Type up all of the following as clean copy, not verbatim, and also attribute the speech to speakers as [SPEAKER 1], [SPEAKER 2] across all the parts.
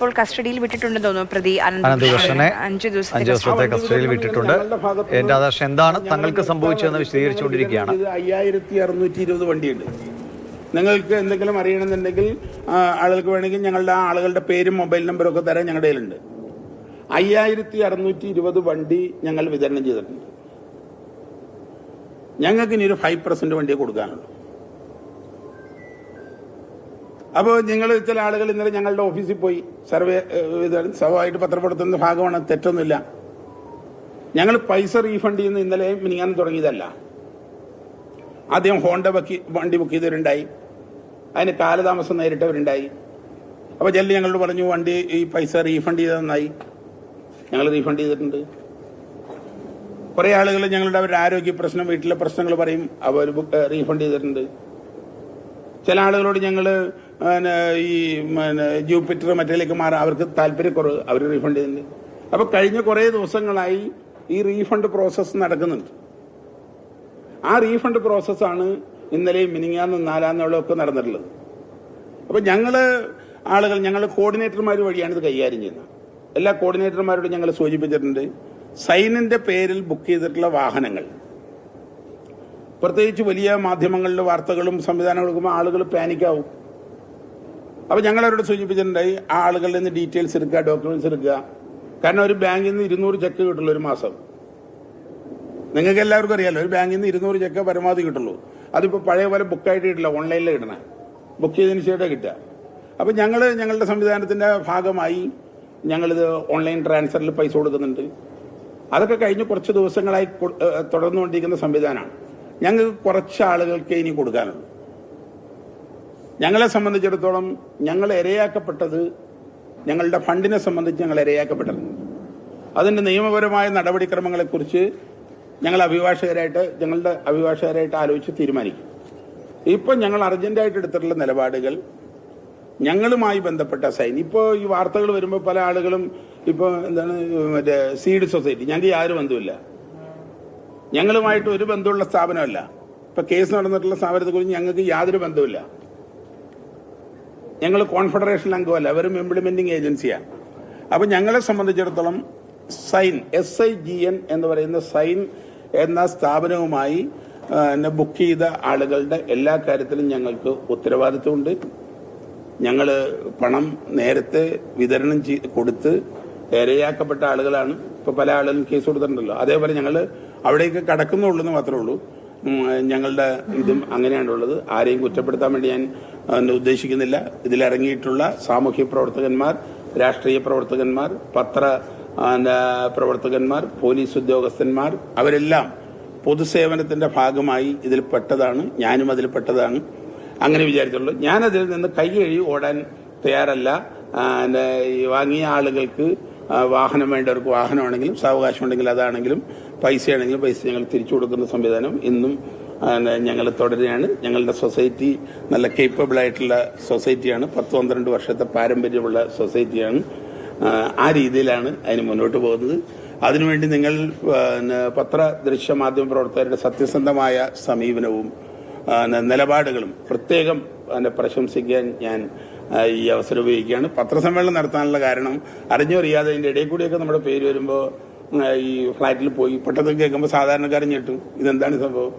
[SPEAKER 1] ഇപ്പോൾ കസ്റ്റഡിയിൽ വിട്ടിട്ടുണ്ടെന്ന് തോന്നുന്നു പ്രതി
[SPEAKER 2] അനന്തകൃഷ്ണനെ
[SPEAKER 1] 5
[SPEAKER 2] ദിവസത്തെ കസ്റ്റഡിയിൽ വിട്ടിട്ടുണ്ട്. എന്റെ ആദർശം എന്താണ് തങ്ങൾക്ക് സംഭവിച്ചതെന്ന് വിശദീകരിച്ചുകൊണ്ടിരിക്കുകയാണ്.
[SPEAKER 3] 5620 വണ്ടിയുണ്ട്. നിങ്ങൾക്ക് എന്തെങ്കിലും അറിയണമെന്നുണ്ടെങ്കിൽ ആളുകൾക്ക് വേണമെങ്കിൽ ഞങ്ങളുടെ ആളുകളുടെ പേരും മൊബൈൽ നമ്പറും ഒക്കെ തരാൻ ഞങ്ങളുടെ കയ്യിലുണ്ട്. 5620 വണ്ടി ഞങ്ങൾ വിതരണം ചെയ്തിട്ടുണ്ട്. ഞങ്ങൾക്ക് ഇനി ഒരു 5% വണ്ടിയെ കൊടുക്കാനുള്ളൂ. അപ്പോൾ നിങ്ങൾ ചില ആളുകൾ ഇന്നലെ ഞങ്ങളുടെ ഓഫീസിൽ പോയി സർവേ സ്വഭാവമായിട്ട് പത്രപ്പെടുത്തുന്ന ഭാഗമാണ്, തെറ്റൊന്നുമില്ല. ഞങ്ങൾ പൈസ റീഫണ്ട് ചെയ്യുന്ന ഇന്നലെ മിനിങ്ങാനും തുടങ്ങിയതല്ല. ആദ്യം ഹോണ്ട വണ്ടി ബുക്ക് ചെയ്തവരുണ്ടായി, അതിന് കാലതാമസം നേരിട്ടവരുണ്ടായി. അപ്പോൾ ജല്ലി ഞങ്ങളോട് പറഞ്ഞു വണ്ടി ഈ പൈസ റീഫണ്ട് ചെയ്ത് നന്നായി. ഞങ്ങൾ റീഫണ്ട് ചെയ്തിട്ടുണ്ട്. കുറേ ആളുകൾ ഞങ്ങളുടെ അവരുടെ ആരോഗ്യ പ്രശ്നം, വീട്ടിലെ പ്രശ്നങ്ങൾ പറയും, അവർ റീഫണ്ട് ചെയ്തിട്ടുണ്ട്. ചില ആളുകളോട് ഞങ്ങൾ ഈ ജൂപ്പിറ്റർ മറ്റേലേക്ക് മാറാം, അവർക്ക് താല്പര്യക്കുറവ്, അവർ റീഫണ്ട് ചെയ്തിട്ടുണ്ട്. അപ്പോൾ കഴിഞ്ഞ കുറേ ദിവസങ്ങളായി ഈ റീഫണ്ട് പ്രോസസ്സ് നടക്കുന്നുണ്ട്. ആ റീഫണ്ട് പ്രോസസ്സാണ് ഇന്നലെയും മിനിങ്ങാന്നും 4 ഒക്കെ നടന്നിട്ടുള്ളത്. അപ്പോൾ ഞങ്ങൾ കോർഡിനേറ്റർമാർ വഴിയാണ് ഇത് കൈകാര്യം ചെയ്യുന്നത്. എല്ലാ കോർഡിനേറ്റർമാരോടും ഞങ്ങൾ സൂചിപ്പിച്ചിട്ടുണ്ട്, സൈനിന്റെ പേരിൽ ബുക്ക് ചെയ്തിട്ടുള്ള വാഹനങ്ങൾ, പ്രത്യേകിച്ച് വലിയ മാധ്യമങ്ങളിലെ വാർത്തകളും സംവിധാനങ്ങളും കൊടുക്കുമ്പോൾ ആളുകൾ പാനിക്കാവും. അപ്പോൾ ഞങ്ങൾ അവരോട് സൂചിപ്പിച്ചിട്ടുണ്ടായി, ആ ആളുകളിൽ നിന്ന് ഡീറ്റെയിൽസ് എടുക്കുക, ഡോക്യുമെന്റ്സ് എടുക്കുക. കാരണം ഒരു ബാങ്കിൽ നിന്ന് 200 ചെക്ക് കിട്ടുള്ളൂ ഒരു മാസം. നിങ്ങൾക്ക് എല്ലാവർക്കും അറിയാമല്ലോ, ഒരു ബാങ്കിൽ നിന്ന് 200 ചെക്ക് പരമാവധി കിട്ടുള്ളൂ. അതിപ്പോൾ പഴയ പോലെ ബുക്കായിട്ട് കിട്ടില്ല, ഓൺലൈനിൽ കിട്ടണേ, ബുക്ക് ചെയ്തതിന് ശേഷം കിട്ടുക. അപ്പോൾ ഞങ്ങളുടെ സംവിധാനത്തിന്റെ ഭാഗമായി ഞങ്ങളിത് ഓൺലൈൻ ട്രാൻസ്ഫറിൽ പൈസ കൊടുക്കുന്നുണ്ട്. അതൊക്കെ കഴിഞ്ഞ് കുറച്ച് ദിവസങ്ങളായി തുടർന്നുകൊണ്ടിരിക്കുന്ന സംവിധാനമാണ്. ഞങ്ങൾക്ക് കുറച്ച് ആളുകൾക്ക് ഇനി കൊടുക്കാനുള്ളൂ. ഞങ്ങളെ സംബന്ധിച്ചിടത്തോളം ഞങ്ങൾ ഇരയാക്കപ്പെട്ടത്, ഞങ്ങളുടെ ഫണ്ടിനെ സംബന്ധിച്ച് ഞങ്ങൾ ഇരയാക്കപ്പെട്ടത്, അതിന്റെ നിയമപരമായ നടപടിക്രമങ്ങളെക്കുറിച്ച് ഞങ്ങളുടെ അഭിഭാഷകരായിട്ട് ആലോചിച്ച് തീരുമാനിക്കും. ഇപ്പം ഞങ്ങൾ അർജന്റായിട്ട് എടുത്തിട്ടുള്ള നിലപാടുകൾ ഞങ്ങളുമായി ബന്ധപ്പെട്ട സൈൻ. ഇപ്പോൾ ഈ വാർത്തകൾ വരുമ്പോൾ പല ആളുകളും ഇപ്പോൾ മറ്റേ സീഡ് സൊസൈറ്റി, ഞങ്ങൾക്ക് യാതൊരു ബന്ധമില്ല, ഞങ്ങളുമായിട്ട് ഒരു ബന്ധമുള്ള സ്ഥാപനമല്ല. ഇപ്പൊ കേസ് നടന്നിട്ടുള്ള സ്ഥാപനത്തെക്കുറിച്ച് ഞങ്ങൾക്ക് യാതൊരു ബന്ധമില്ല. ഞങ്ങൾ കോൺഫെഡറേഷൻ അംഗമല്ല, വെറും ഇംപ്ലിമെന്റിംഗ് ഏജൻസിയാണ്. അപ്പൊ ഞങ്ങളെ സംബന്ധിച്ചിടത്തോളം സൈൻ, SIGN എന്ന് പറയുന്ന സൈൻ എന്ന സ്ഥാപനവുമായി ബുക്ക് ചെയ്ത ആളുകളുടെ എല്ലാ കാര്യത്തിലും ഞങ്ങൾക്ക് ഉത്തരവാദിത്വമുണ്ട്. ഞങ്ങൾ പണം നേരത്തെ വിതരണം കൊടുത്ത് ഇരയാക്കപ്പെട്ട ആളുകളാണ്. ഇപ്പൊ പല ആളുകളും കേസ് കൊടുത്തിട്ടുണ്ടല്ലോ, അതേപോലെ ഞങ്ങൾ അവിടേക്ക് കടക്കുന്നുള്ളൂ എന്ന് മാത്രമേ ഉള്ളൂ. ഞങ്ങളുടെ ഇതും അങ്ങനെയാണുള്ളത്. ആരെയും കുറ്റപ്പെടുത്താൻ വേണ്ടി ഞാൻ ഉദ്ദേശിക്കുന്നില്ല. ഇതിലിറങ്ങിയിട്ടുള്ള സാമൂഹ്യ പ്രവർത്തകന്മാർ, രാഷ്ട്രീയ പ്രവർത്തകന്മാർ, പ്രവർത്തകന്മാർ, പോലീസ് ഉദ്യോഗസ്ഥന്മാർ, അവരെല്ലാം പൊതുസേവനത്തിന്റെ ഭാഗമായി ഇതിൽ പെട്ടതാണ്. ഞാനും അതിൽ പെട്ടതാണ്. അങ്ങനെ വിചാരിച്ചുള്ളൂ. ഞാനതിൽ നിന്ന് കൈ കഴുകി ഓടാൻ തയ്യാറല്ല. വാങ്ങിയ ആളുകൾക്ക് വാഹനം വേണ്ടവർക്ക് വാഹനമാണെങ്കിലും, സാവകാശം ഉണ്ടെങ്കിൽ അതാണെങ്കിലും, പൈസയാണെങ്കിലും പൈസ ഞങ്ങൾ തിരിച്ചു കൊടുക്കുന്ന സംവിധാനം ഇന്നും ഞങ്ങൾ തുടരുകയാണ്. ഞങ്ങളുടെ സൊസൈറ്റി നല്ല കേപ്പബിൾ ആയിട്ടുള്ള സൊസൈറ്റിയാണ്. 10-12 വർഷത്തെ പാരമ്പര്യമുള്ള സൊസൈറ്റിയാണ്. ആ രീതിയിലാണ് അതിന് മുന്നോട്ട് പോകുന്നത്. അതിനുവേണ്ടി നിങ്ങൾ പത്ര ദൃശ്യ മാധ്യമ പ്രവർത്തകരുടെ സത്യസന്ധമായ സമീപനവും നിലപാടുകളും പ്രത്യേകം പ്രശംസിക്കാൻ ഞാൻ ഈ അവസരം ഉപയോഗിക്കുകയാണ്. പത്രസമ്മേളനം നടത്താനുള്ള കാരണം അറിഞ്ഞോ അറിയാതെ അതിന്റെ ഇടയിൽ കൂടിയൊക്കെ നമ്മുടെ പേര് വരുമ്പോൾ ഈ ഫ്ളാറ്റിൽ പോയി പെട്ടെന്ന് കേൾക്കുമ്പോൾ സാധാരണക്കാരൻ ഞെട്ടും, ഇതെന്താണ് സംഭവം,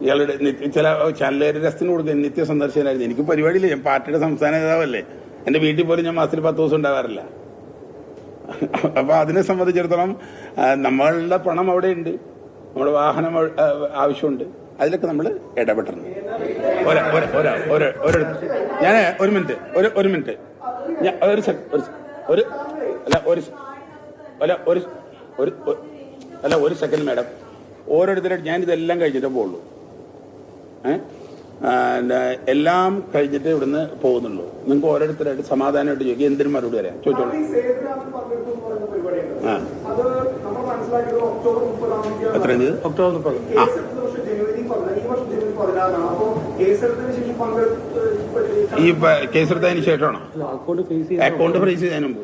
[SPEAKER 3] ഇയാളുടെ ചില ചാനലുകാരുടെ രസത്തിന് കൊടുക്കുക നിത്യ സന്ദർശകനായിരുന്നു. എനിക്ക് പരിപാടിയില്ല, ഞാൻ പാർട്ടിയുടെ സംസ്ഥാന നേതാവല്ലേ. എന്റെ വീട്ടിൽ പോലും ഞാൻ മാസത്തിൽ 10 ദിവസം ഉണ്ടാവാറില്ല. അപ്പൊ അതിനെ സംബന്ധിച്ചിടത്തോളം നമ്മളുടെ പണം അവിടെ ഉണ്ട്, നമ്മുടെ വാഹനം ആവശ്യമുണ്ട്, അതിലൊക്കെ നമ്മൾ ഇടപെട്ടിട്ടുണ്ട്. ഞാൻ ഒരു മിനിറ്റ് ഒരു സെക്കൻഡ് മാഡം, ഓരോരുത്തരായിട്ട് ഞാൻ ഇതെല്ലാം കഴിഞ്ഞിട്ടേ പോകുള്ളൂ. എല്ലാം കഴിഞ്ഞിട്ട് ഇവിടുന്ന് പോകുന്നുള്ളൂ. നിങ്ങൾക്ക് ഓരോരുത്തരായിട്ട് സമാധാനമായിട്ട് ചോദിക്കുക, എന്തിനും മറുപടി പറയാം, ചോദിച്ചോളൂ. എത്രയും തീയതി? ഒക്ടോബർ 30. ഈ കേസെടുത്തതിന് ശേഷമാണോ? അക്കൗണ്ട് ഫ്രീസ് ചെയ്തതിന് മുമ്പ്.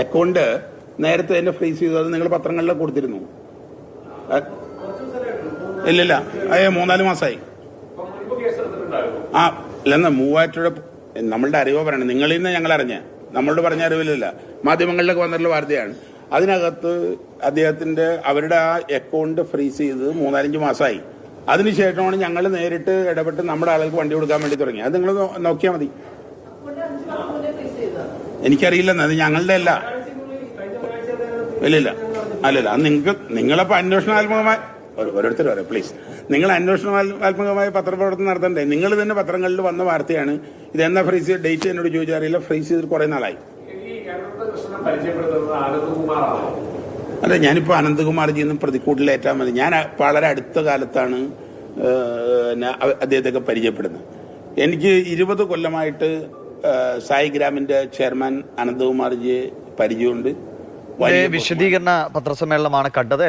[SPEAKER 3] അക്കൗണ്ട് നേരത്തെ തന്നെ ഫ്രീസ് ചെയ്തു. അത് നിങ്ങൾ പത്രങ്ങളിൽ കൊടുത്തിരുന്നു. ഇല്ലില്ല, 3-4 മാസമായി. ആ ഇല്ലെന്ന 3000 രൂപ നമ്മളുടെ അറിവ് പറയണം. നിങ്ങളിൽ നിന്ന് ഞങ്ങൾ അറിഞ്ഞ, നമ്മളോട് പറഞ്ഞ അറിവിലല്ല, മാധ്യമങ്ങളിലൊക്കെ വന്നിട്ടുള്ള വാർത്തയാണ്. അതിനകത്ത് അദ്ദേഹത്തിന്റെ അവരുടെ ആ അക്കൗണ്ട് ഫ്രീസ് ചെയ്ത് 3-5 മാസമായി. അതിനുശേഷമാണ് ഞങ്ങൾ നേരിട്ട് ഇടപെട്ട് നമ്മുടെ ആളുകൾക്ക് വണ്ടി കൊടുക്കാൻ വേണ്ടി തുടങ്ങി. അത് നിങ്ങൾ നോക്കിയാൽ മതി. എനിക്കറിയില്ല, അത് ഞങ്ങളുടെ അല്ല. ഇല്ല അല്ലല്ല, അത് നിങ്ങളപ്പോ അന്വേഷണാത്മകമായി ഓരോരുത്തർ പറയാം പ്ലീസ്. നിങ്ങൾ അന്വേഷണാത്മകമായി പത്രപ്രവർത്തനം നടത്തണ്ടേ? നിങ്ങൾ തന്നെ പത്രങ്ങളിൽ വന്ന വാർത്തയാണ്. ഇതെന്നാ ഫ്രീസ് ചെയ്ത് ഡേറ്റ് എന്നോട് ചോദിച്ചാൽ അറിയില്ല. ഫ്രീസ് ചെയ്തിട്ട് കുറെ നാളായി. അല്ല, ഞാനിപ്പോ അനന്തകുമാർജി എന്നും പ്രതിക്കൂട്ടിലേറ്റാൽ മതി. ഞാൻ വളരെ അടുത്ത കാലത്താണ് അദ്ദേഹത്തെ പരിചയപ്പെടുന്നത്. എനിക്ക് 20 കൊല്ലമായിട്ട് സായിഗ്രാമിന്റെ ചെയർമാൻ അനന്തകുമാർജിയെ പരിചയമുണ്ട്.
[SPEAKER 2] വിശദീകരണ പത്രസമ്മേളനമാണ് കണ്ടത്.